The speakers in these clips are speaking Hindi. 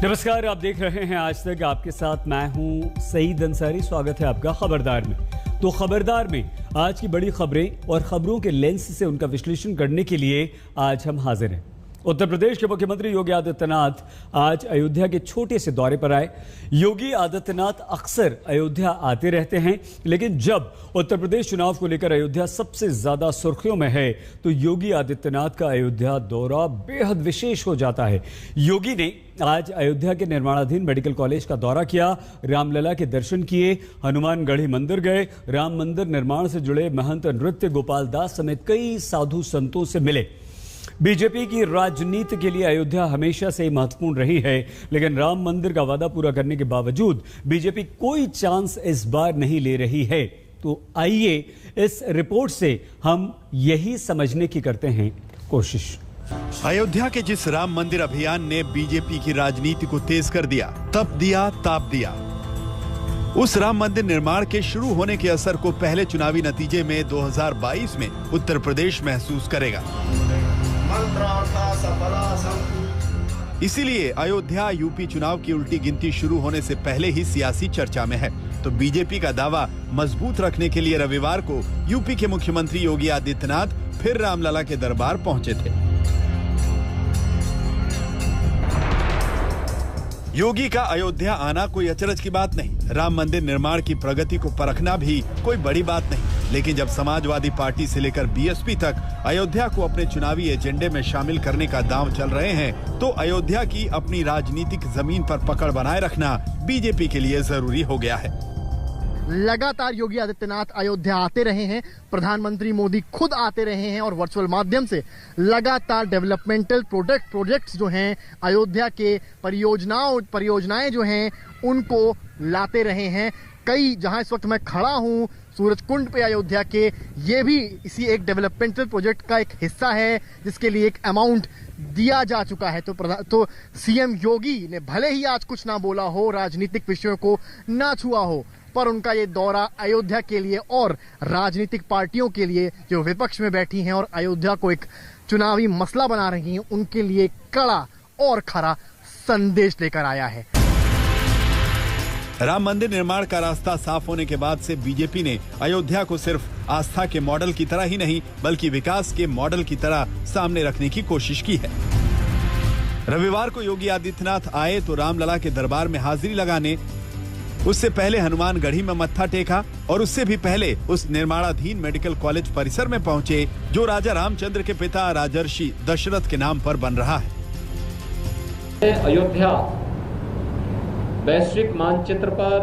नमस्कार, आप देख रहे हैं आज तक। आपके साथ मैं हूं सईद अंसारी। स्वागत है आपका खबरदार में। तो खबरदार में आज की बड़ी खबरें और खबरों के लेंस से उनका विश्लेषण करने के लिए आज हम हाजिर हैं। उत्तर प्रदेश के मुख्यमंत्री योगी आदित्यनाथ आज अयोध्या के छोटे से दौरे पर आए। योगी आदित्यनाथ अक्सर अयोध्या आते रहते हैं, लेकिन जब उत्तर प्रदेश चुनाव को लेकर अयोध्या सबसे ज्यादा सुर्खियों में है तो योगी आदित्यनाथ का अयोध्या दौरा बेहद विशेष हो जाता है। योगी ने आज अयोध्या के निर्माणाधीन मेडिकल कॉलेज का दौरा किया, रामलला के दर्शन किए, हनुमानगढ़ी मंदिर गए, राम मंदिर निर्माण से जुड़े महंत नृत्य गोपाल दास समेत कई साधु संतों से मिले। बीजेपी की राजनीति के लिए अयोध्या हमेशा से ही महत्वपूर्ण रही है, लेकिन राम मंदिर का वादा पूरा करने के बावजूद बीजेपी कोई चांस इस बार नहीं ले रही है। तो आइए इस रिपोर्ट से हम यही समझने की करते हैं कोशिश। अयोध्या के जिस राम मंदिर अभियान ने बीजेपी की राजनीति को तेज कर दिया, तप दिया, ताप दिया, उस राम मंदिर निर्माण के शुरू होने के असर को पहले चुनावी नतीजे में 2022 में उत्तर प्रदेश महसूस करेगा। इसीलिए अयोध्या यूपी चुनाव की उल्टी गिनती शुरू होने से पहले ही सियासी चर्चा में है। तो बीजेपी का दावा मजबूत रखने के लिए रविवार को यूपी के मुख्यमंत्री योगी आदित्यनाथ फिर रामलला के दरबार पहुंचे थे। योगी का अयोध्या आना कोई अचरज की बात नहीं। राम मंदिर निर्माण की प्रगति को परखना भी कोई बड़ी बात नहीं। लेकिन जब समाजवादी पार्टी से लेकर बीएसपी तक अयोध्या को अपने चुनावी एजेंडे में शामिल करने का दांव चल रहे हैं, तो अयोध्या की अपनी राजनीतिक जमीन पर पकड़ बनाए रखना बीजेपी के लिए जरूरी हो गया है। लगातार योगी आदित्यनाथ अयोध्या आते रहे हैं, प्रधानमंत्री मोदी खुद आते रहे हैं और वर्चुअल माध्यम से लगातार डेवलपमेंटल प्रोजेक्ट्स जो हैं, अयोध्या के परियोजनाएं जो हैं उनको लाते रहे हैं। कई, जहां इस वक्त मैं खड़ा हूं सूरज कुंड पे अयोध्या के, ये भी इसी एक डेवलपमेंटल प्रोजेक्ट का एक हिस्सा है जिसके लिए एक अमाउंट दिया जा चुका है। तो सीएम योगी ने भले ही आज कुछ ना बोला हो, राजनीतिक विषयों को ना छुआ हो, पर उनका ये दौरा अयोध्या के लिए और राजनीतिक पार्टियों के लिए जो विपक्ष में बैठी हैं और अयोध्या को एक चुनावी मसला बना रही हैं, उनके लिए कड़ा और खरा संदेश लेकर आया है। राम मंदिर निर्माण का रास्ता साफ होने के बाद से बीजेपी ने अयोध्या को सिर्फ आस्था के मॉडल की तरह ही नहीं, बल्कि विकास के मॉडल की तरह सामने रखने की कोशिश की है। रविवार को योगी आदित्यनाथ आए तो रामलला के दरबार में हाजिरी लगाने, उससे पहले हनुमानगढ़ी में मत्था टेका और उससे भी पहले उस निर्माणाधीन मेडिकल कॉलेज परिसर में पहुंचे जो राजा रामचंद्र के पिता राजर्षि दशरथ के नाम पर बन रहा है। अयोध्या वैश्विक मानचित्र पर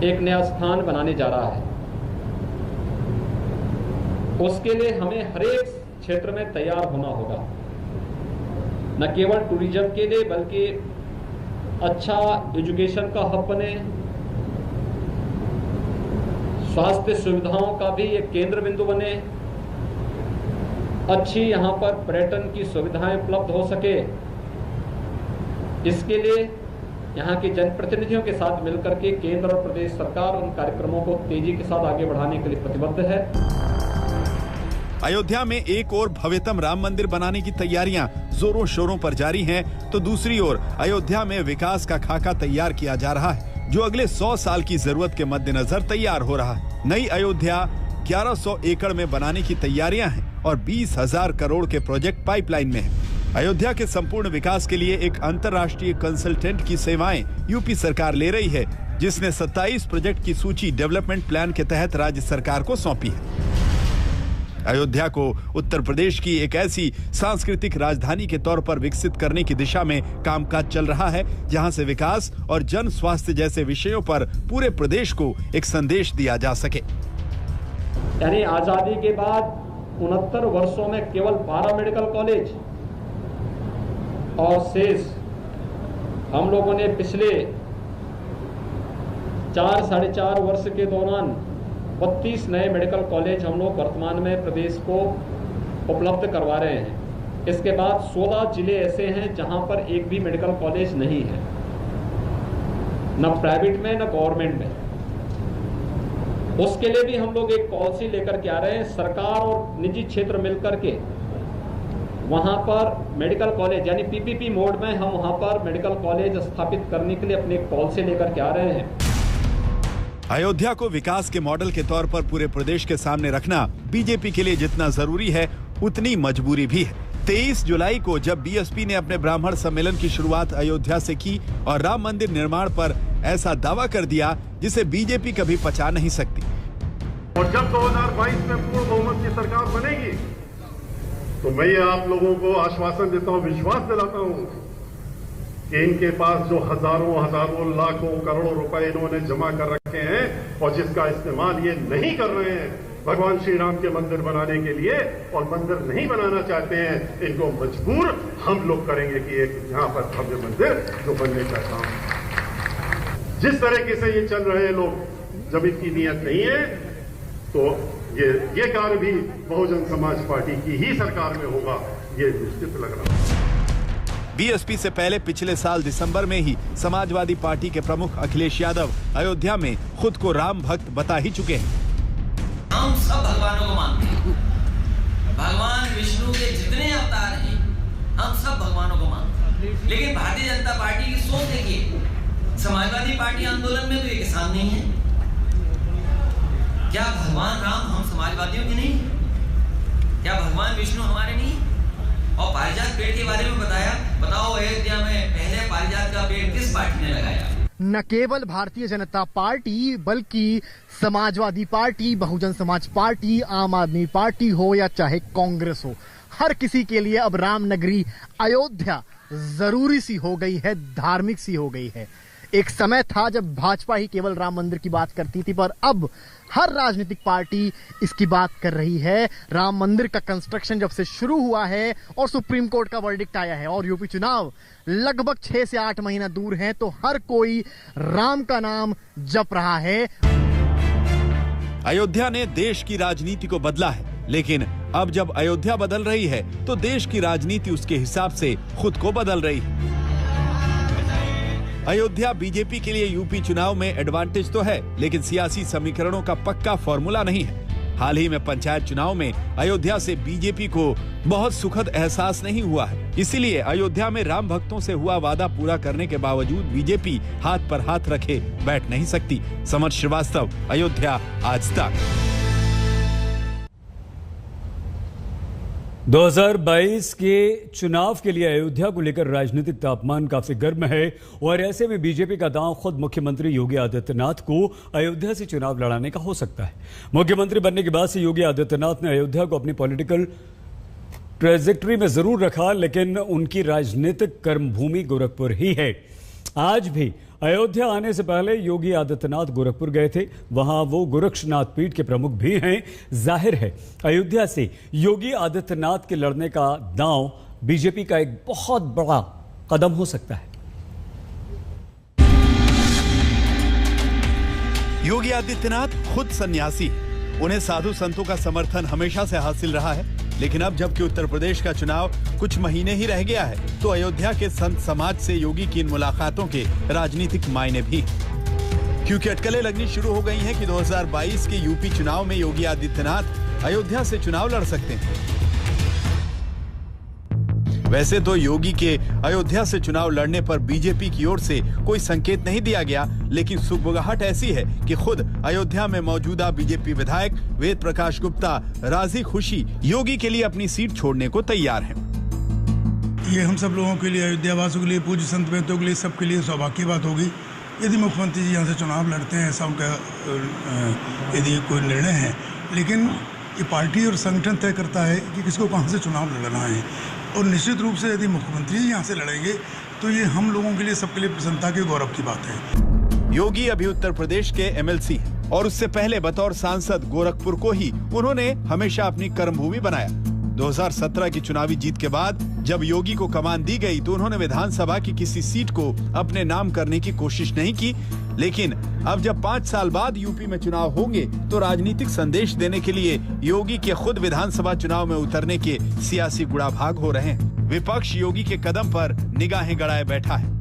एक नया स्थान बनाने जा रहा है। उसके लिए हमें हर एक क्षेत्र में तैयार होना होगा, न केवल टूरिज्म के लिए बल्कि अच्छा एजुकेशन का हब बने, स्वास्थ्य सुविधाओं का भी एक केंद्र बिंदु बने, अच्छी यहां पर पर्यटन की सुविधाएं उपलब्ध हो सके। इसके लिए यहां के जनप्रतिनिधियों के साथ मिलकर के केंद्र और प्रदेश सरकार उन कार्यक्रमों को तेजी के साथ आगे बढ़ाने के लिए प्रतिबद्ध है। अयोध्या में एक ओर भव्यतम राम मंदिर बनाने की तैयारियां जोरों शोरों पर जारी हैं, तो दूसरी ओर अयोध्या में विकास का खाका तैयार किया जा रहा है, जो अगले 100 साल की जरूरत के मद्देनजर तैयार हो रहा है। नई अयोध्या 1100 एकड़ में बनाने की तैयारियां हैं और 20,000 करोड़ के प्रोजेक्ट पाइपलाइन में है। अयोध्या के संपूर्ण विकास के लिए एक अंतर्राष्ट्रीय कंसल्टेंट की सेवाएं यूपी सरकार ले रही है, जिसने 27 प्रोजेक्ट की सूची डेवलपमेंट प्लान के तहत राज्य सरकार को सौंपी है। अयोध्या को उत्तर प्रदेश की एक ऐसी सांस्कृतिक राजधानी के तौर पर विकसित करने की दिशा में कामकाज चल रहा है, जहां से विकास और जन स्वास्थ्य जैसे विषयों पर पूरे प्रदेश को एक संदेश दिया जा सके। यानी आजादी के बाद 69 वर्षों में केवल 12 मेडिकल कॉलेज और शेष हम लोगों ने पिछले 4-4.5 वर्ष के दौरान 32 नए मेडिकल कॉलेज हम लोग वर्तमान में प्रदेश को उपलब्ध करवा रहे हैं। इसके बाद 16 जिले ऐसे हैं जहां पर एक भी मेडिकल कॉलेज नहीं है, न प्राइवेट में न गवर्नमेंट में। उसके लिए भी हम लोग एक पॉलिसी लेकर के आ रहे हैं। सरकार और निजी क्षेत्र मिलकर के वहाँ पर मेडिकल कॉलेज यानी पीपीपी मोड में हम वहाँ पर मेडिकल कॉलेज स्थापित करने के लिए अपने पॉलिसी लेकर के आ रहे हैं। अयोध्या को विकास के मॉडल के तौर पर पूरे प्रदेश के सामने रखना बीजेपी के लिए जितना जरूरी है उतनी मजबूरी भी है। 23 जुलाई को जब बीएसपी ने अपने ब्राह्मण सम्मेलन की शुरुआत अयोध्या से की और राम मंदिर निर्माण पर ऐसा दावा कर दिया जिसे बीजेपी कभी पचा नहीं सकती। और जब 2022 में पूर्ण बहुमत की सरकार बनेगी तो मैं ये आप लोगों को आश्वासन देता हूँ, विश्वास दिलाता हूँ कि इनके पास जो हजारों लाखों करोड़ों रुपए इन्होंने जमा कर रखे हैं और जिसका इस्तेमाल ये नहीं कर रहे हैं भगवान श्री राम के मंदिर बनाने के लिए और मंदिर नहीं बनाना चाहते हैं, इनको मजबूर हम लोग करेंगे कि एक यहाँ पर भव्य मंदिर जो बनने का काम। जिस तरीके से ये चल रहे हैं लोग, जब इनकी नीयत नहीं है तो ये कार्य भी बहुजन समाज पार्टी की ही सरकार में होगा, ये निश्चित लग रहा है। बीएसपी से पहले पिछले साल दिसंबर में ही समाजवादी पार्टी के प्रमुख अखिलेश यादव अयोध्या में खुद को राम भक्त बता ही चुके हैं। हम सब भगवानों को मानते हैं, भगवान विष्णु के जितने अवतार हैं हम सब भगवानों को मानते हैं। लेकिन भारतीय जनता पार्टी की सोच देखिए, समाजवादी पार्टी आंदोलन में तो ये किसान नहीं है। क्या भगवान राम हम समाजवादियों के नहीं? क्या भगवान विष्णु हमारे नहीं? और पारिजात पेड़ के बारे में बताओ अयोध्या में पहले पारिजात का पेड़ किस पार्टी ने लगाया? न केवल भारतीय जनता पार्टी बल्कि समाजवादी पार्टी, बहुजन समाज पार्टी, आम आदमी पार्टी हो या चाहे कांग्रेस हो, हर किसी के लिए अब रामनगरी अयोध्या जरूरी सी हो गई है, धार्मिक सी हो गई है। एक समय था जब भाजपा ही केवल राम मंदिर की बात करती थी, पर अब हर राजनीतिक पार्टी इसकी बात कर रही है। राम मंदिर का कंस्ट्रक्शन जब से शुरू हुआ है और सुप्रीम कोर्ट का वर्डिक्ट आया है और यूपी चुनाव लगभग 6 से 8 महीना दूर हैं, तो हर कोई राम का नाम जप रहा है। अयोध्या ने देश की राजनीति को बदला है, लेकिन अब जब अयोध्या बदल रही है तो देश की राजनीति उसके हिसाब से खुद को बदल रही है। अयोध्या बीजेपी के लिए यूपी चुनाव में एडवांटेज तो है, लेकिन सियासी समीकरणों का पक्का फॉर्मूला नहीं है। हाल ही में पंचायत चुनाव में अयोध्या से बीजेपी को बहुत सुखद एहसास नहीं हुआ है। इसीलिए अयोध्या में राम भक्तों से हुआ वादा पूरा करने के बावजूद बीजेपी हाथ पर हाथ रखे बैठ नहीं सकती। समर श्रीवास्तव, अयोध्या आज तक। 2022 के चुनाव के लिए अयोध्या को लेकर राजनीतिक तापमान काफी गर्म है और ऐसे में बीजेपी का दांव खुद मुख्यमंत्री योगी आदित्यनाथ को अयोध्या से चुनाव लड़ाने का हो सकता है। मुख्यमंत्री बनने के बाद से योगी आदित्यनाथ ने अयोध्या को अपनी पॉलिटिकल ट्रेजेक्टरी में जरूर रखा, लेकिन उनकी राजनीतिक कर्मभूमि गोरखपुर ही है। आज भी अयोध्या आने से पहले योगी आदित्यनाथ गोरखपुर गए थे, वहां वो गोरक्षनाथ पीठ के प्रमुख भी हैं। जाहिर है अयोध्या से योगी आदित्यनाथ के लड़ने का दांव बीजेपी का एक बहुत बड़ा कदम हो सकता है। योगी आदित्यनाथ खुद सन्यासी, उन्हें साधु संतों का समर्थन हमेशा से हासिल रहा है, लेकिन अब जबकि उत्तर प्रदेश का चुनाव कुछ महीने ही रह गया है तो अयोध्या के संत समाज से योगी की इन मुलाकातों के राजनीतिक मायने भी, क्योंकि अटकलें लगनी शुरू हो गई हैं कि 2022 के यूपी चुनाव में योगी आदित्यनाथ अयोध्या से चुनाव लड़ सकते हैं। वैसे तो योगी के अयोध्या से चुनाव लड़ने पर बीजेपी की ओर से कोई संकेत नहीं दिया गया, लेकिन सुगबुगाहट ऐसी है कि खुद अयोध्या में मौजूदा बीजेपी विधायक वेद प्रकाश गुप्ता राजी खुशी योगी के लिए अपनी सीट छोड़ने को तैयार हैं। ये हम सब लोगों के लिए, अयोध्या वासियों के लिए, पूज्य संत महंतों के लिए, सबके लिए सौभाग्य की बात होगी यदि मुख्यमंत्री जी यहाँ से चुनाव लड़ते हैं, ऐसा उनका यदि कोई निर्णय है। लेकिन ये पार्टी और संगठन तय करता है कि किसको कहाँ से चुनाव लड़ना है, और निश्चित रूप से यदि मुख्यमंत्री जी यहाँ से लड़ेंगे तो ये हम लोगों के लिए, सबके लिए प्रसन्नता के गौरव की बात है। योगी अभी उत्तर प्रदेश के एमएलसी हैं और उससे पहले बतौर सांसद गोरखपुर को ही उन्होंने हमेशा अपनी कर्मभूमि बनाया। 2017 की चुनावी जीत के बाद जब योगी को कमान दी गई तो उन्होंने विधानसभा की किसी सीट को अपने नाम करने की कोशिश नहीं की, लेकिन अब जब 5 साल बाद यूपी में चुनाव होंगे तो राजनीतिक संदेश देने के लिए योगी के खुद विधानसभा चुनाव में उतरने के सियासी गुड़ाभाग हो रहे हैं। विपक्ष योगी के कदम पर निगाहें गड़ाए बैठा है।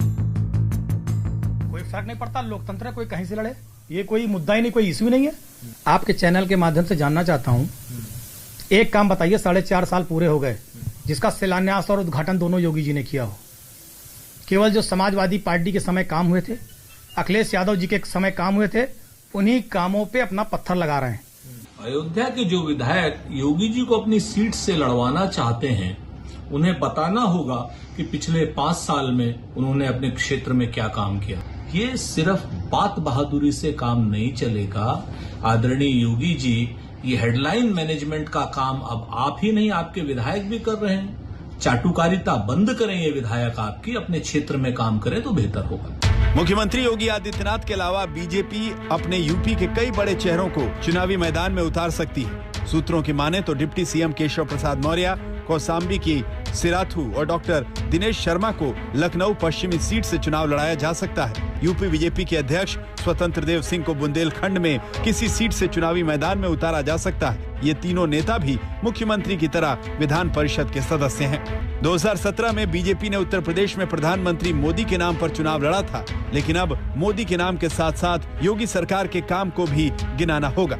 कोई फर्क नहीं पड़ता, लोकतंत्र है, कोई कहीं से लड़े, ये कोई मुद्दा ही नहीं, कोई इश्यू नहीं है। आपके चैनल के माध्यम से जानना चाहता हूँ, एक काम बताइए, 4.5 साल पूरे हो गए, जिसका शिलान्यास और उद्घाटन दोनों योगी जी ने किया हो। केवल जो समाजवादी पार्टी के समय काम हुए थे, अखिलेश यादव जी के समय काम हुए थे, उन्हीं कामों पे अपना पत्थर लगा रहे हैं। अयोध्या के जो विधायक योगी जी को अपनी सीट से लड़वाना चाहते हैं, उन्हें बताना होगा कि पिछले 5 साल में उन्होंने अपने क्षेत्र में क्या काम किया। ये सिर्फ बात बहादुरी से काम नहीं चलेगा। आदरणीय योगी जी, ये हेडलाइन मैनेजमेंट का काम अब आप ही नहीं, आपके विधायक भी कर रहे हैं। चाटुकारिता बंद करें, ये विधायक आपकी अपने क्षेत्र में काम करें तो बेहतर होगा। मुख्यमंत्री योगी आदित्यनाथ के अलावा बीजेपी अपने यूपी के कई बड़े चेहरों को चुनावी मैदान में उतार सकती है। सूत्रों की माने तो डिप्टी सीएम केशव प्रसाद मौर्य, कौसाम्बी की सिराथू और डॉक्टर दिनेश शर्मा को लखनऊ पश्चिमी सीट से चुनाव लड़ाया जा सकता है। यूपी बीजेपी के अध्यक्ष स्वतंत्र देव सिंह को बुंदेलखंड में किसी सीट से चुनावी मैदान में उतारा जा सकता है। ये तीनों नेता भी मुख्यमंत्री की तरह विधान परिषद के सदस्य हैं। 2017 में बीजेपी ने उत्तर प्रदेश में प्रधानमंत्री मोदी के नाम पर चुनाव लड़ा था, लेकिन अब मोदी के नाम के साथ साथ योगी सरकार के काम को भी गिनाना होगा।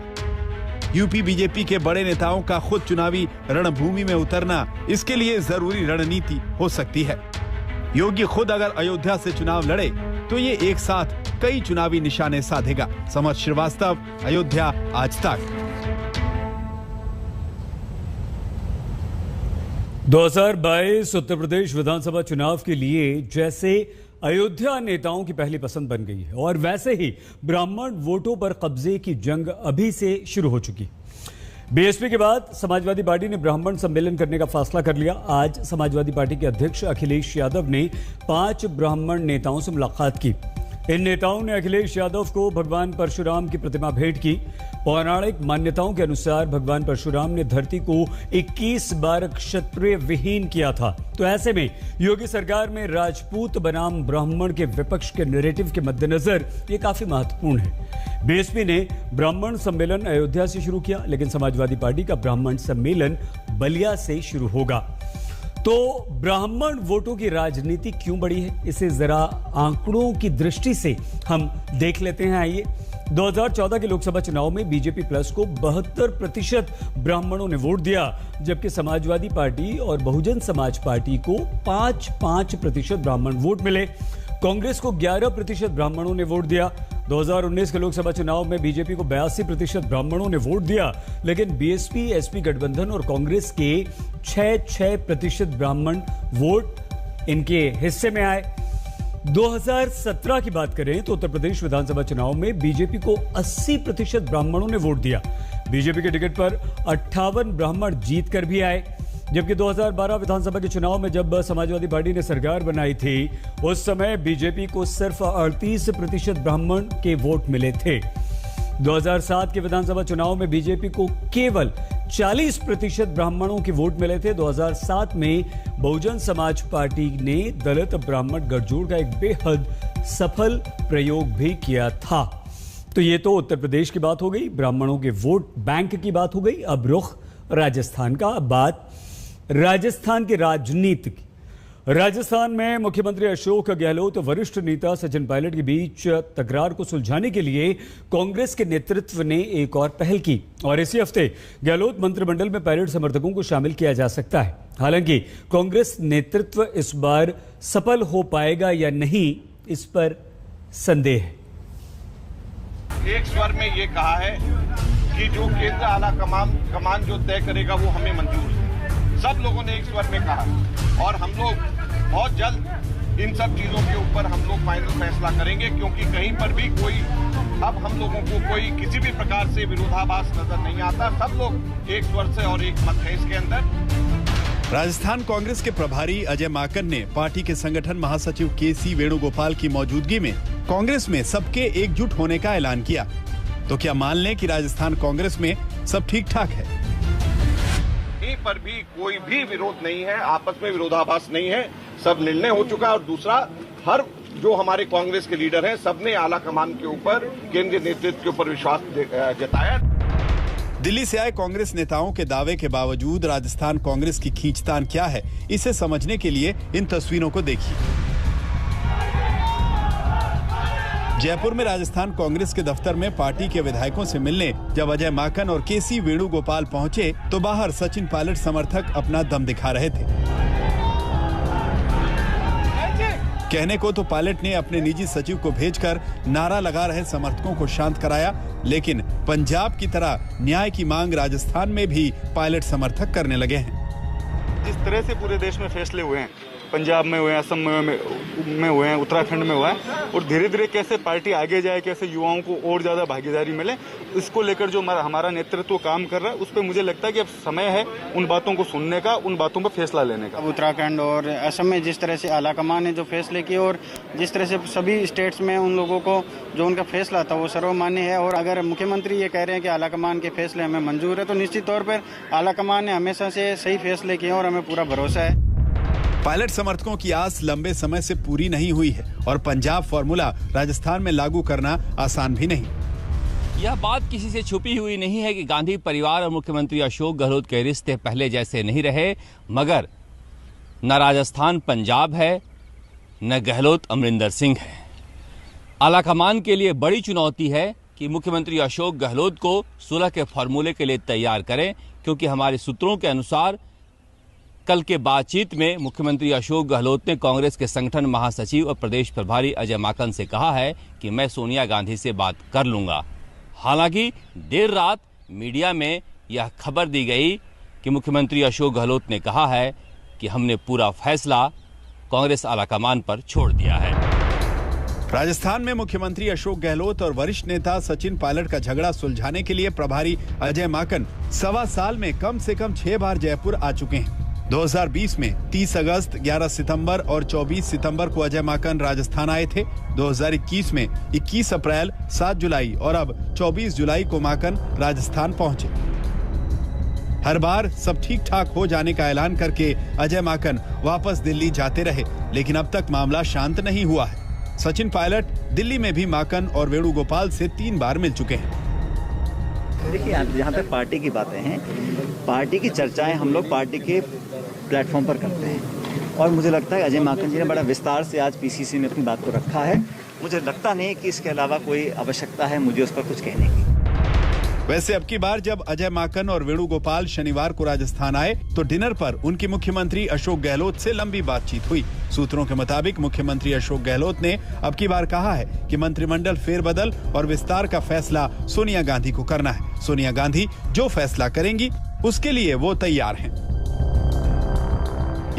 यूपी बीजेपी के बड़े नेताओं का खुद चुनावी रणभूमि में उतरना इसके लिए जरूरी रणनीति हो सकती है। योगी खुद अगर अयोध्या से चुनाव लड़े तो ये एक साथ कई चुनावी निशाने साधेगा। समर श्रीवास्तव, अयोध्या आज तक। 2022 उत्तर प्रदेश विधानसभा चुनाव के लिए जैसे अयोध्या नेताओं की पहली पसंद बन गई है, और वैसे ही ब्राह्मण वोटों पर कब्जे की जंग अभी से शुरू हो चुकी। बीएसपी के बाद समाजवादी पार्टी ने ब्राह्मण सम्मेलन करने का फैसला कर लिया। आज समाजवादी पार्टी के अध्यक्ष अखिलेश यादव ने 5 ब्राह्मण नेताओं से मुलाकात की। इन नेताओं ने अखिलेश यादव को भगवान परशुराम की प्रतिमा भेंट की। पौराणिक मान्यताओं के अनुसार भगवान परशुराम ने धरती को 21 बार क्षत्रिय विहीन किया था, तो ऐसे में योगी सरकार में राजपूत बनाम ब्राह्मण के विपक्ष के नैरेटिव के मद्देनजर ये काफी महत्वपूर्ण है। बीएसपी ने ब्राह्मण सम्मेलन अयोध्या से शुरू किया, लेकिन समाजवादी पार्टी का ब्राह्मण सम्मेलन बलिया से शुरू होगा। तो ब्राह्मण वोटों की राजनीति क्यों बढ़ी है, इसे जरा आंकड़ों की दृष्टि से हम देख लेते हैं। आइए, 2014 के लोकसभा चुनाव में बीजेपी प्लस को 72% ब्राह्मणों ने वोट दिया, जबकि समाजवादी पार्टी और बहुजन समाज पार्टी को 5% ब्राह्मण वोट मिले। कांग्रेस को 11% ब्राह्मणों ने वोट दिया। 2019 के लोकसभा चुनाव में बीजेपी को 82% ब्राह्मणों ने वोट दिया, लेकिन बीएसपी एसपी गठबंधन और कांग्रेस के 6% ब्राह्मण वोट इनके हिस्से में आए। 2017 की बात करें तो उत्तर प्रदेश विधानसभा चुनाव में बीजेपी को 80% ब्राह्मणों ने वोट दिया। बीजेपी के टिकट पर 58 ब्राह्मण जीत कर भी आए, जबकि 2012 विधानसभा के चुनाव में जब समाजवादी पार्टी ने सरकार बनाई थी, उस समय बीजेपी को सिर्फ 38% ब्राह्मण के वोट मिले थे। 2007 के विधानसभा चुनाव में बीजेपी को केवल 40% ब्राह्मणों के वोट मिले थे। 2007 में बहुजन समाज पार्टी ने दलित ब्राह्मण गठजोड़ का एक बेहद सफल प्रयोग भी किया था। तो ये तो उत्तर प्रदेश की बात हो गई, ब्राह्मणों के वोट बैंक की बात हो गई। अब रुख राजस्थान का। अब बात राजस्थान की राजनीति की। राजस्थान में मुख्यमंत्री अशोक गहलोत और वरिष्ठ नेता सचिन पायलट के बीच तकरार को सुलझाने के लिए कांग्रेस के नेतृत्व ने एक और पहल की, और इसी हफ्ते गहलोत मंत्रिमंडल में पायलट समर्थकों को शामिल किया जा सकता है। हालांकि कांग्रेस नेतृत्व इस बार सफल हो पाएगा या नहीं, इस पर संदेह है। एक स्वर में ये कहा है कि जो केंद्र आला कमान जो तय करेगा वो हमें मंजूर है। सब लोगों ने एक स्वर में कहा, और हम लोग बहुत जल्द इन सब चीजों के ऊपर हम लोग फाइनल फैसला करेंगे, क्योंकि कहीं पर भी कोई अब हम लोगों को कोई किसी भी प्रकार से विरोधाभास नजर नहीं आता। सब लोग एक स्वर से और एक मत है इसके अंदर। राजस्थान कांग्रेस के प्रभारी अजय माकन ने पार्टी के संगठन महासचिव केसी वेणुगोपाल की मौजूदगी में कांग्रेस में सबके एकजुट होने का ऐलान किया। तो क्या मान लें कि राजस्थान कांग्रेस में सब ठीक ठाक है? कहीं पर भी कोई भी विरोध नहीं है, आपस में विरोधाभास नहीं है, सब निर्णय हो चुका है। और दूसरा, हर जो हमारे कांग्रेस के लीडर हैं, सबने आला कमान के ऊपर, केंद्रीय नेतृत्व के ऊपर विश्वास जताया। दिल्ली से आए कांग्रेस नेताओं के दावे के बावजूद राजस्थान कांग्रेस की खींचतान क्या है, इसे समझने के लिए इन तस्वीरों को देखिए। जयपुर में राजस्थान कांग्रेस के दफ्तर में पार्टी के विधायकों से मिलने जब अजय माकन और केसी वेणुगोपाल पहुंचे तो बाहर सचिन पायलट समर्थक अपना दम दिखा रहे थे। कहने को तो पायलट ने अपने निजी सचिव को भेजकर नारा लगा रहे समर्थकों को शांत कराया, लेकिन पंजाब की तरह न्याय की मांग राजस्थान में भी पायलट समर्थक करने लगे हैं। जिस तरह से पूरे देश में फैसले हुए हैं, पंजाब में हुए हैं, असम में हुए हैं, उत्तराखंड में हुआ है, और धीरे धीरे कैसे पार्टी आगे जाए, कैसे युवाओं को और ज्यादा भागीदारी मिले, इसको लेकर जो हमारा नेतृत्व काम कर रहा है, उस पर मुझे लगता है कि अब समय है उन बातों को सुनने का, उन बातों पर फैसला लेने का। उत्तराखंड और असम में जिस तरह से आलाकमान ने जो फैसले किए और जिस तरह से सभी स्टेट्स में उन लोगों को जो उनका फैसला था वो सर्वमान्य है, और अगर मुख्यमंत्री ये कह रहे हैं कि आलाकमान के फैसले हमें मंजूर है, तो निश्चित तौर पर आलाकमान ने हमेशा से सही फैसले किए और हमें पूरा भरोसा है। पायलट समर्थकों की आस लंबे समय से पूरी नहीं हुई है और पंजाब फॉर्मूला राजस्थान में लागू करना आसान भी नहीं। यह बात किसी से छुपी हुई नहीं है कि गांधी परिवार और मुख्यमंत्री अशोक गहलोत के रिश्ते पहले जैसे नहीं रहे, मगर न राजस्थान पंजाब है, न गहलोत अमरिंदर सिंह है। आलाकमान के लिए बड़ी चुनौती है कि मुख्यमंत्री अशोक गहलोत को सुलह के फॉर्मूले के लिए तैयार करें, क्योंकि हमारे सूत्रों के अनुसार कल के बातचीत में मुख्यमंत्री अशोक गहलोत ने कांग्रेस के संगठन महासचिव और प्रदेश प्रभारी अजय माकन से कहा है कि मैं सोनिया गांधी से बात कर लूंगा। हालांकि देर रात मीडिया में यह खबर दी गई कि मुख्यमंत्री अशोक गहलोत ने कहा है कि हमने पूरा फैसला कांग्रेस आलाकमान पर छोड़ दिया है। राजस्थान में मुख्यमंत्री अशोक गहलोत और वरिष्ठ नेता सचिन पायलट का झगड़ा सुलझाने के लिए प्रभारी अजय माकन 1.25 साल में कम से कम 6 बार जयपुर आ चुके हैं। 2020 में 30 अगस्त, 11 सितंबर और 24 सितंबर को अजय माकन राजस्थान आए थे। 2021 में 21 अप्रैल, 7 जुलाई और अब 24 जुलाई को माकन राजस्थान पहुंचे। हर बार सब ठीक ठाक हो जाने का ऐलान करके अजय माकन वापस दिल्ली जाते रहे, लेकिन अब तक मामला शांत नहीं हुआ है। सचिन पायलट दिल्ली में भी माकन और वेणुगोपाल से 3 बार मिल चुके हैं। देखिए, जहाँ तक पार्टी की बातें हैं, पार्टी की चर्चाएं हम लोग पार्टी के प्लेटफॉर्म पर करते हैं, और मुझे लगता है अजय माकन जी ने बड़ा विस्तार से आज पीसीसी में अपनी बात को रखा है। मुझे लगता नहीं कि इसके अलावा कोई आवश्यकता है मुझे उस पर कुछ कहने की। वैसे अब की बार जब अजय माकन और वेणुगोपाल शनिवार को राजस्थान आए तो डिनर पर उनकी मुख्यमंत्री अशोक गहलोत से लंबी बातचीत हुई। सूत्रों के मुताबिक मुख्यमंत्री अशोक गहलोत ने अब की बार कहा है कि मंत्रिमंडल फेरबदल और विस्तार का फैसला सोनिया गांधी को करना है। सोनिया गांधी जो फैसला करेंगी उसके लिए वो तैयार हैं।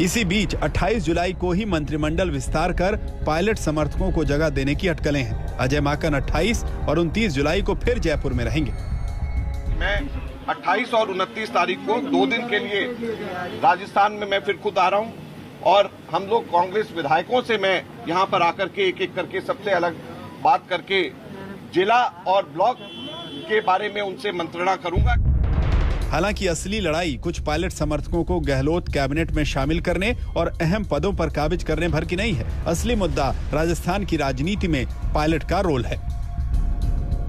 इसी बीच 28 जुलाई को ही मंत्रिमंडल विस्तार कर पायलट समर्थकों को जगह देने की अटकलें हैं। अजय माकन 28 और 29 जुलाई को फिर जयपुर में रहेंगे। मैं 28 और 29 तारीख को 2 दिन के लिए राजस्थान में मैं फिर खुद आ रहा हूं, और हम लोग कांग्रेस विधायकों से मैं यहां पर आकर के एक एक करके सबसे अलग बात करके जिला और ब्लॉक के बारे में उनसे मंत्रणा करूंगा। हालांकि असली लड़ाई कुछ पायलट समर्थकों को गहलोत कैबिनेट में शामिल करने और अहम पदों पर काबिज करने भर की नहीं है। असली मुद्दा राजस्थान की राजनीति में पायलट का रोल है।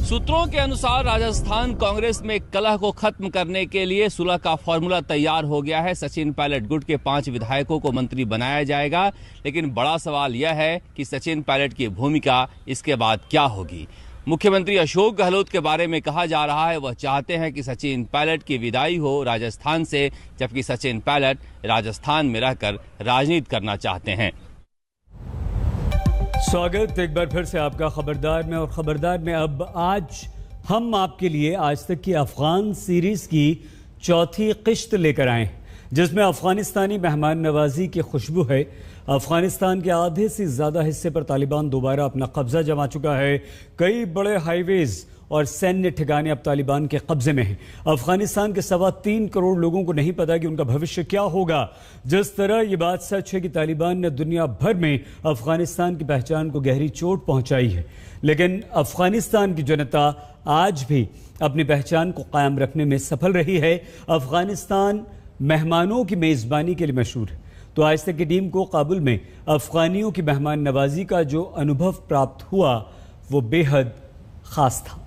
सूत्रों के अनुसार राजस्थान कांग्रेस में कलह को खत्म करने के लिए सुलह का फॉर्मूला तैयार हो गया है। सचिन पायलट गुट के 5 विधायकों को मंत्री बनाया जाएगा, लेकिन बड़ा सवाल यह है कि सचिन पायलट की भूमिका इसके बाद क्या होगी। मुख्यमंत्री अशोक गहलोत के बारे में कहा जा रहा है वह चाहते हैं कि सचिन पायलट की विदाई हो राजस्थान से, जबकि सचिन पायलट राजस्थान में रहकर राजनीति करना चाहते हैं। स्वागत एक बार फिर से आपका खबरदार में। और खबरदार में अब आज हम आपके लिए आज तक की अफगान सीरीज की 4थी किश्त लेकर आए, जिसमें अफगानिस्तानी मेहमान नवाजी की खुशबू है। अफगानिस्तान के आधे से ज्यादा हिस्से पर तालिबान दोबारा अपना कब्जा जमा चुका है। कई बड़े हाईवेज और सैन्य ठिकाने अब तालिबान के कब्जे में हैं। अफगानिस्तान के 3.25 करोड़ लोगों को नहीं पता कि उनका भविष्य क्या होगा। जिस तरह ये बात सच है कि तालिबान ने दुनिया भर में अफगानिस्तान की पहचान को गहरी चोट पहुंचाई है, लेकिन अफगानिस्तान की जनता आज भी अपनी पहचान को कायम रखने में सफल रही है। अफगानिस्तान मेहमानों की मेजबानी के लिए मशहूर है। तो आज तक की टीम को काबुल में अफगानियों की मेहमान नवाजी का जो अनुभव प्राप्त हुआ वो बेहद खास था।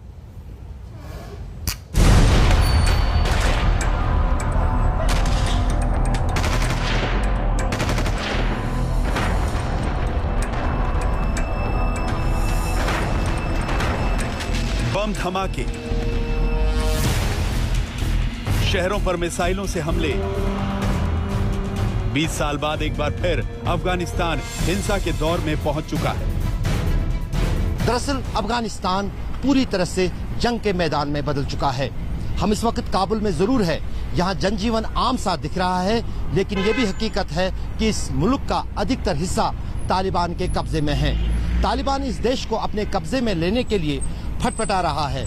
बम धमाके, शहरों पर मिसाइलों से हमले। 20 साल बाद एक बार फिर अफगानिस्तान हिंसा के दौर में पहुंच चुका है। दरअसल अफगानिस्तान पूरी तरह से जंग के मैदान में बदल चुका है। हम इस वक्त काबुल में जरूर है, यहाँ जनजीवन आम सा दिख रहा है, लेकिन ये भी हकीकत है कि इस मुल्क का अधिकतर हिस्सा तालिबान के कब्जे में है। तालिबान इस देश को अपने कब्जे में लेने के लिए फटफटा रहा है।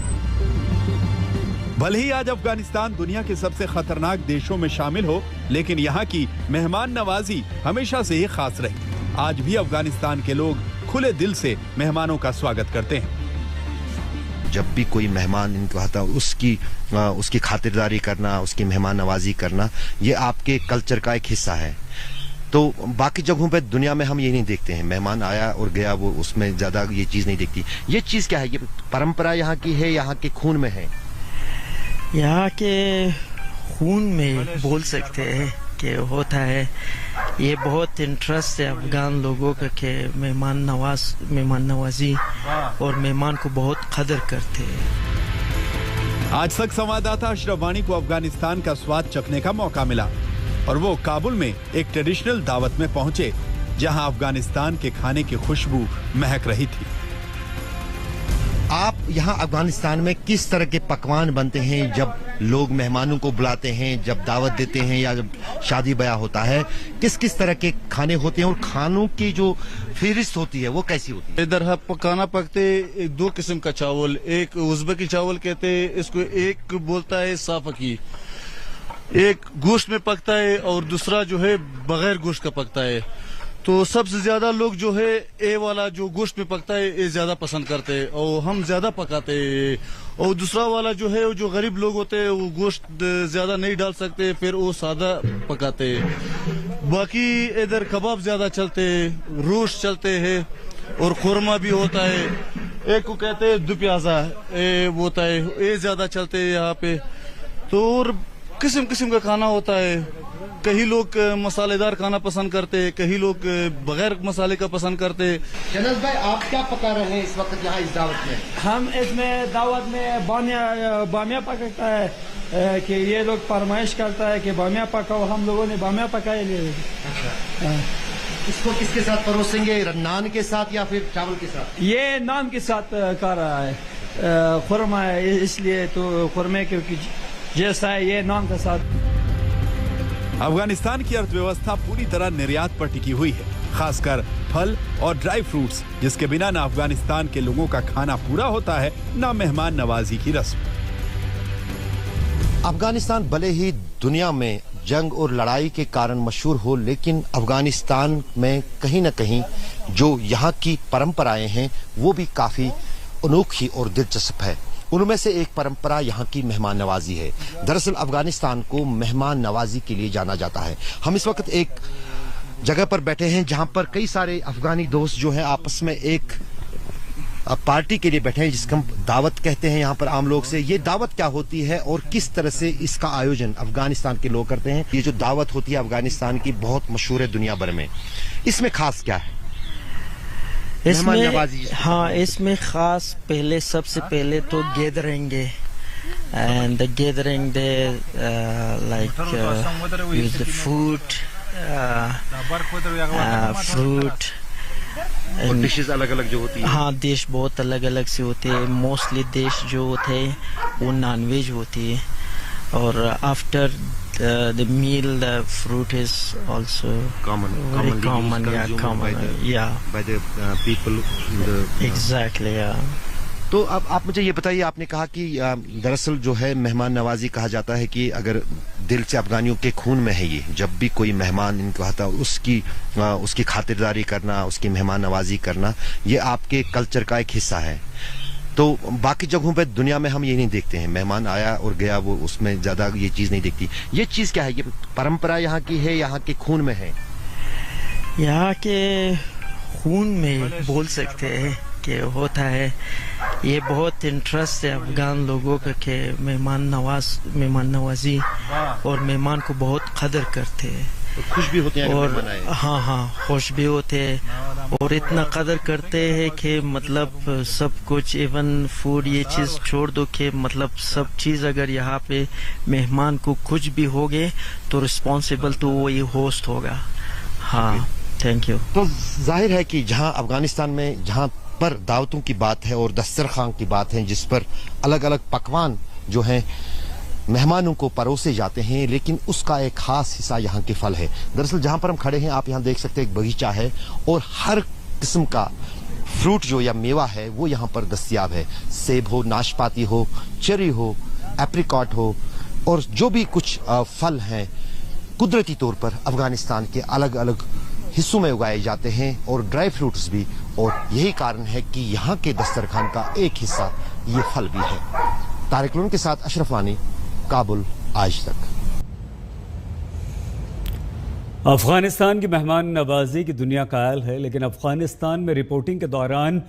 भले ही आज अफगानिस्तान दुनिया के सबसे खतरनाक देशों में शामिल हो, लेकिन यहाँ की मेहमान नवाजी हमेशा से ही खास रही। आज भी अफगानिस्तान के लोग खुले दिल से मेहमानों का स्वागत करते हैं। जब भी कोई मेहमान इनको आता है उसकी खातिरदारी करना, उसकी मेहमान नवाजी करना, ये आपके कल्चर का एक हिस्सा है। तो बाकी जगहों पे दुनिया में हम ये नहीं देखते हैं, मेहमान आया और गया, वो उसमें ज्यादा ये चीज नहीं दिखती। ये चीज क्या है? ये परंपरा यहाँ की है, यहाँ के खून में है। यहाँ के खून में बोल सकते हैं कि होता है। ये बहुत इंटरेस्ट है अफगान लोगों का कि मेहमान नवाजी और मेहमान को बहुत कदर करते हैं। आज तक संवाददाता अशरफ वानी को अफगानिस्तान का स्वाद चखने का मौका मिला और वो काबुल में एक ट्रेडिशनल दावत में पहुंचे, जहां अफगानिस्तान के खाने की खुशबू महक रही थी। आप यहाँ अफगानिस्तान में किस तरह के पकवान बनते हैं जब लोग मेहमानों को बुलाते हैं, जब दावत देते हैं या जब शादी ब्याह होता है? किस किस तरह के खाने होते हैं और खानों की जो फहरिस्त होती है वो कैसी होती है? इधर खाना पकते दो किस्म का चावल, एक उज़्बेकी चावल कहते हैं इसको, एक बोलता है साफकी, एक गोश्त में पकता है और दूसरा जो है बगैर गोश्त का पकता है। तो सबसे ज्यादा लोग जो है ए वाला जो गोश्त में पकता है ये ज्यादा पसंद करते हैं और हम ज्यादा पकाते हैं। और दूसरा वाला जो है जो गरीब लोग होते हैं वो गोश्त ज्यादा नहीं डाल सकते, फिर वो सादा पकाते हैं। बाकी इधर कबाब ज्यादा चलते हैं, रोस्ट चलते हैं और खुरमा भी होता है। एक को कहते हैं दुप्याजा होता है, ये ज्यादा चलते हैं यहाँ पे। तो और किस्म किस्म का खाना होता है। कई लोग मसालेदार खाना पसंद करते हैं, कई लोग बगैर मसाले का पसंद करते हैं। जनरल भाई, आप क्या पका रहे हैं इस वक्त यहाँ इस दावत में? हम इसमें दावत में बामिया पकाता है कि ये लोग फरमाइश करता है कि बामिया पकाओ, हम लोगों ने बामिया पकाए लिए। इसको किसके साथ परोसेंगे? नान के साथ या फिर चावल के साथ? ये नान के साथ कर रहा है, खुरमा है इसलिए, तो खुरमे क्योंकि जैसा है ये नान के साथ। अफगानिस्तान की अर्थव्यवस्था पूरी तरह निर्यात पर टिकी हुई है, खासकर फल और ड्राई फ्रूट्स, जिसके बिना न अफगानिस्तान के लोगों का खाना पूरा होता है, न मेहमान नवाजी की रस्म। अफगानिस्तान भले ही दुनिया में जंग और लड़ाई के कारण मशहूर हो, लेकिन अफगानिस्तान में कहीं न कहीं जो यहाँ की परंपराएं हैं वो भी काफी अनोखी और दिलचस्प है। उनमें से एक परंपरा यहाँ की मेहमान नवाजी है। दरअसल अफगानिस्तान को मेहमान नवाजी के लिए जाना जाता है। हम इस वक्त एक जगह पर बैठे हैं जहाँ पर कई सारे अफगानी दोस्त जो हैं आपस में एक पार्टी के लिए बैठे हैं, जिसको हम दावत कहते हैं यहाँ पर आम लोग से। ये दावत क्या होती है और किस तरह से इसका आयोजन अफगानिस्तान के लोग करते हैं? ये जो दावत होती है अफगानिस्तान की बहुत मशहूर है दुनिया भर में, इसमें खास क्या है? इसमें खास पहले सबसे पहले तो गैदरिंग है, and the gathering there use the food, fruit और डिशेस अलग अलग जो होती है। हाँ, डिश बहुत अलग अलग से होते हैं। मोस्टली डिश जो होते हैं वो नॉनवेज होती है। और after the meal, the fruit is also common by the people in the exactly तो अब आप मुझे ये बताइए, आपने कहा कि दरअसल जो है मेहमान नवाजी कहा जाता है कि अगर दिल से अफगानियों के खून में है ये, जब भी कोई मेहमान इनको आता है उसकी खातिरदारी करना, उसकी मेहमान नवाजी करना, ये आपके कल्चर का एक हिस्सा है। तो बाकी जगहों पे दुनिया में हम ये नहीं देखते हैं, मेहमान आया और गया, वो उसमें ज्यादा ये चीज नहीं दिखती। ये चीज क्या है? ये परंपरा यहाँ की है, यहाँ के खून में है। यहाँ के खून में बोल सकते हैं कि होता है। ये बहुत इंटरेस्ट है अफगान लोगों का कि मेहमान नवाजी और मेहमान को बहुत कदर करते हैं। खुश भी होते हैं और हाँ खुश भी होते हैं और इतना कदर करते हैं कि मतलब सब कुछ, इवन फूड ये चीज़ छोड़ दो कि मतलब सब चीज़ अगर यहाँ पे मेहमान को कुछ भी हो गए तो रिस्पॉन्सिबल तो वही होस्ट होगा। हाँ, थैंक यू। तो जाहिर है कि जहाँ अफगानिस्तान में जहाँ पर दावतों की बात है और दस्तरखान की बात है, जिस पर अलग अलग पकवान जो हैं मेहमानों को परोसे जाते हैं, लेकिन उसका एक खास हिस्सा यहाँ के फल है। दरअसल जहाँ पर हम खड़े हैं आप यहाँ देख सकते हैं एक बगीचा है और हर किस्म का फ्रूट जो या मेवा है वो यहाँ पर दस्तयाब है। सेब हो, नाशपाती हो, चेरी हो, एप्रिकॉट हो और जो भी कुछ फल हैं कुदरती तौर पर अफगानिस्तान के अलग अलग हिस्सों में उगाए जाते हैं और ड्राई फ्रूट्स भी, और यही कारण है कि यहाँ के दस्तरखान का एक हिस्सा ये फल भी है। तारिक लोन के साथ अशरफ वानी, काबुल, आज तक। अफगानिस्तान की मेहमान नवाजी की दुनिया कायल है, लेकिन अफगानिस्तान में रिपोर्टिंग के दौरान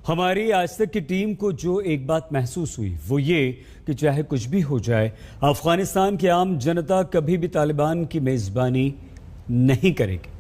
हमारी आज तक की टीम को जो एक बात महसूस हुई वो ये कि चाहे कुछ भी हो जाए, अफगानिस्तान की आम जनता कभी भी तालिबान की मेजबानी नहीं करेगी।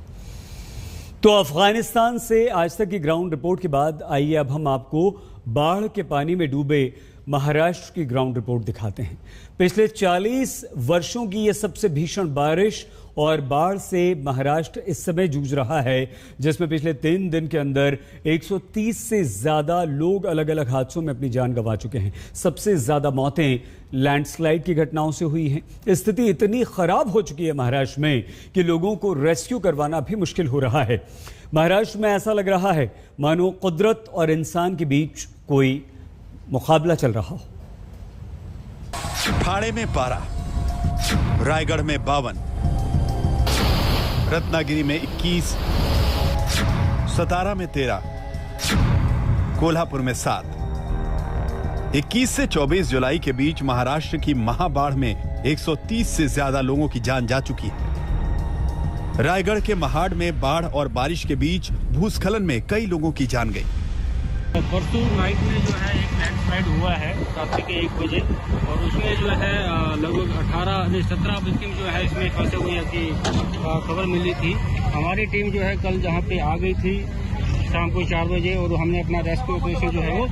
तो अफगानिस्तान से आज तक की ग्राउंड रिपोर्ट के बाद आइए अब हम आपको बाढ़ के पानी में डूबे महाराष्ट्र की ग्राउंड रिपोर्ट दिखाते हैं। पिछले 40 वर्षों की यह सबसे भीषण बारिश और बाढ़ से महाराष्ट्र इस समय जूझ रहा है, जिसमें पिछले 3 दिन के अंदर 130 से ज्यादा लोग अलग अलग हादसों में अपनी जान गंवा चुके हैं। सबसे ज्यादा मौतें लैंडस्लाइड की घटनाओं से हुई हैं। स्थिति इतनी खराब हो चुकी है महाराष्ट्र में कि लोगों को रेस्क्यू करवाना भी मुश्किल हो रहा है। महाराष्ट्र में ऐसा लग रहा है मानो कुदरत और इंसान के बीच कोई मुकाबला चल रहा हो। ठाणे में 12, रायगढ़ में 52, रत्नागिरी में 21, सतारा में 13, कोल्हापुर में 7। 21 से 24 जुलाई के बीच महाराष्ट्र की महाबाढ़ में 130 से ज्यादा लोगों की जान जा चुकी है। रायगढ़ के महाड़ में बाढ़ और बारिश के बीच भूस्खलन में कई लोगों की जान गई। परसों नाइट में जो है एक लैंडस्लाइड हुआ है रात्रि के 1 बजे और उसमें जो है लगभग 17 व्यक्ति जो है इसमें फंसे हुए की खबर मिली थी। हमारी टीम जो है कल जहां पे आ गई थी शाम को 4 बजे और हमने अपना रेस्क्यू ऑपरेशन जो है वो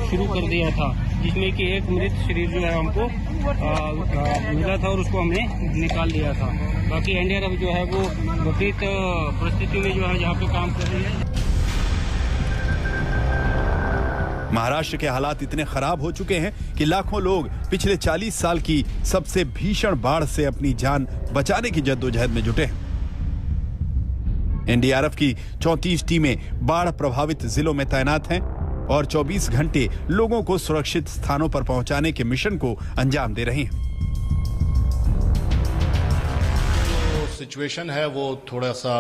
शुरू कर दिया था, जिसमें कि एक मृत शरीर जो है हमको मिला था और उसको हमने निकाल लिया था। बाकी एनडीआरएफ जो है वो विपरीत परिस्थिति में जो है जहाँ पे काम कर रही है। महाराष्ट्र के हालात इतने खराब हो चुके हैं कि लाखों लोग पिछले 40 साल की सबसे भीषण बाढ़ से अपनी जान बचाने की जद्दोजहद में जुटे हैं। एनडीआरएफ की 34 टीमें बाढ़ प्रभावित जिलों में तैनात हैं और 24 घंटे लोगों को सुरक्षित स्थानों पर पहुंचाने के मिशन को अंजाम दे रही हैं। सिचुएशन है वो थोड़ा सा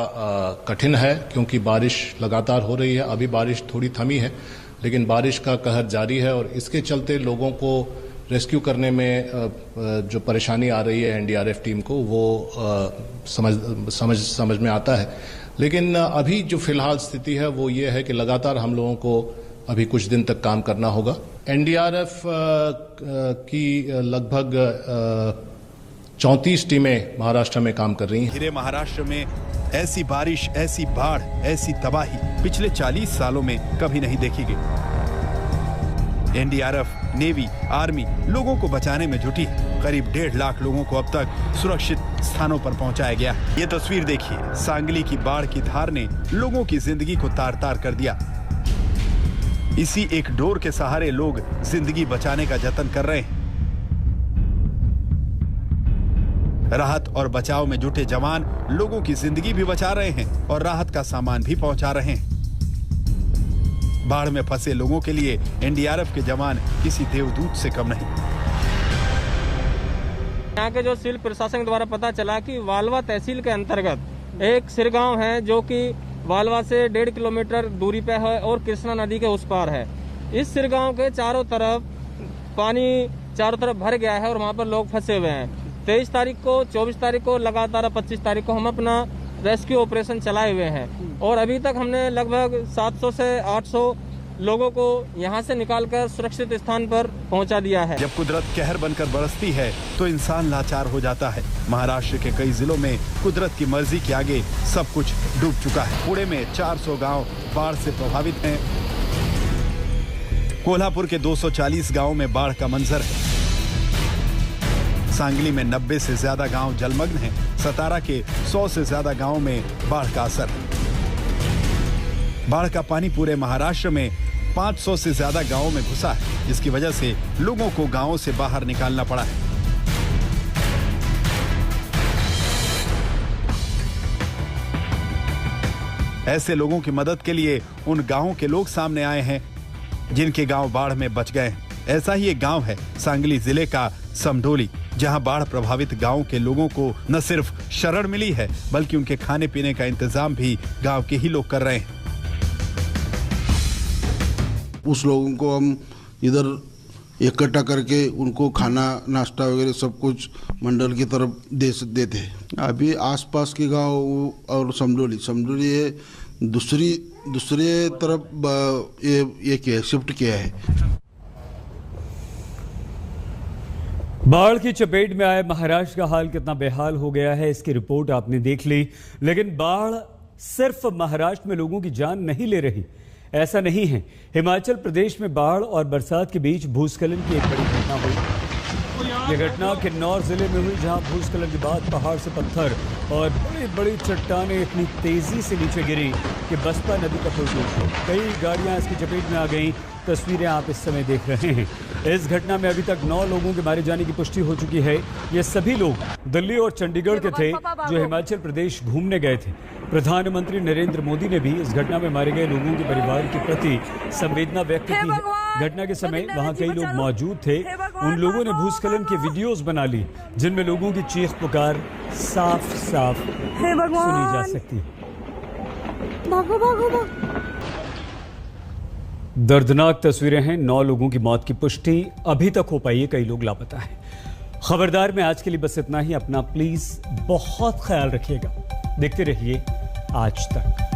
कठिन है क्योंकि बारिश लगातार हो रही है। अभी बारिश थोड़ी थमी है लेकिन बारिश का कहर जारी है और इसके चलते लोगों को रेस्क्यू करने में जो परेशानी आ रही है एनडीआरएफ टीम को वो समझ में आता है। लेकिन अभी जो फिलहाल स्थिति है वो ये है कि लगातार हम लोगों को अभी कुछ दिन तक काम करना होगा। एनडीआरएफ की लगभग 34 टीमें महाराष्ट्र में काम कर रही हैं। हिरे महाराष्ट्र में ऐसी बारिश, ऐसी बाढ़, ऐसी तबाही पिछले 40 सालों में कभी नहीं देखी गई। एनडीआरएफ, नेवी, आर्मी लोगों को बचाने में जुटी है। करीब 1.5 लाख लोगों को अब तक सुरक्षित स्थानों पर पहुंचाया गया। ये तस्वीर देखिए, सांगली की बाढ़ की धार ने लोगों की जिंदगी को तार-तार कर दिया। इसी एक डोर के सहारे लोग जिंदगी बचाने का जतन कर रहे हैं। राहत और बचाव में जुटे जवान लोगों की जिंदगी भी बचा रहे हैं और राहत का सामान भी पहुंचा रहे हैं। बाढ़ में फंसे लोगों के लिए एनडीआरएफ के जवान किसी देवदूत से कम नहीं। यहाँ के जो सिविल प्रशासन द्वारा पता चला कि वालवा तहसील के अंतर्गत एक सिरगांव है जो कि वालवा से 1.5 किलोमीटर दूरी पे है और कृष्णा नदी के उस पार है। इस सिरगांव के चारों तरफ पानी भर गया है और वहाँ पर लोग फंसे हुए हैं। 23 तारीख को, 24 तारीख को, लगातार 25 तारीख को हम अपना रेस्क्यू ऑपरेशन चलाए हुए हैं और अभी तक हमने लगभग 700 से 800 लोगों को यहाँ से निकालकर सुरक्षित स्थान पर पहुँचा दिया है। जब कुदरत कहर बनकर बरसती है तो इंसान लाचार हो जाता है। महाराष्ट्र के कई जिलों में कुदरत की मर्जी के आगे सब कुछ डूब चुका है। पुणे में 400 गांव बाढ़ से प्रभावित हैं। कोल्हापुर के 240 गांवों में बाढ़ का मंजर है। सांगली में 90 से ज्यादा गांव जलमग्न हैं। सतारा के 100 से ज्यादा गांवों में बाढ़ का असर है। बाढ़ का पानी पूरे महाराष्ट्र में 500 से ज्यादा गांवों में घुसा है, जिसकी वजह से लोगों को गांवों से बाहर निकालना पड़ा है। ऐसे लोगों की मदद के लिए उन गांवों के लोग सामने आए हैं जिनके गांव बाढ़ में बच गए हैं। ऐसा ही एक गांव है सांगली जिले का समडोली, जहां बाढ़ प्रभावित गांव के लोगों को न सिर्फ शरण मिली है बल्कि उनके खाने पीने का इंतजाम भी गांव के ही लोग कर रहे हैं। उस लोगों को हम इधर इकट्ठा करके उनको खाना नाश्ता वगैरह सब कुछ मंडल की तरफ देते हैं। अभी आसपास के गांव और समडोली ये दूसरे तरफ ये किया शिफ्ट किया है। बाढ़ की चपेट में आए महाराष्ट्र का हाल कितना बेहाल हो गया है, इसकी रिपोर्ट आपने देख ली। लेकिन बाढ़ सिर्फ महाराष्ट्र में लोगों की जान नहीं ले रही, ऐसा नहीं है। हिमाचल प्रदेश में बाढ़ और बरसात के बीच भूस्खलन की एक बड़ी घटना हुई। यह घटना किन्नौर जिले में हुई, जहां भूस्खलन के बाद पहाड़ से पत्थर और बड़ी बड़ी चट्टानें इतनी तेजी से नीचे गिरी कि बसपा नदी का पुल टूट गया। कई गाड़ियां इसकी चपेट में आ गईं। तस्वीरें आप इस समय देख रहे हैं। इस घटना में अभी तक 9 लोगों के मारे जाने की पुष्टि हो चुकी है। ये सभी लोग दिल्ली और चंडीगढ़ के थे जो हिमाचल प्रदेश घूमने गए थे। प्रधानमंत्री नरेंद्र मोदी ने भी इस घटना में मारे गए लोगों के परिवार के प्रति संवेदना व्यक्त की है। घटना के समय वहां कई लोग मौजूद थे। उन लोगों ने भूस्खलन की वीडियोस बना ली, जिनमें लोगों की चीख पुकार साफ साफ सुनी जा सकती है। दर्दनाक तस्वीरें हैं। 9 लोगों की मौत की पुष्टि अभी तक हो पाई है, कई लोग लापता हैं। खबरदार में आज के लिए बस इतना ही। अपना प्लीज बहुत ख्याल रखिएगा। देखते रहिए आज तक।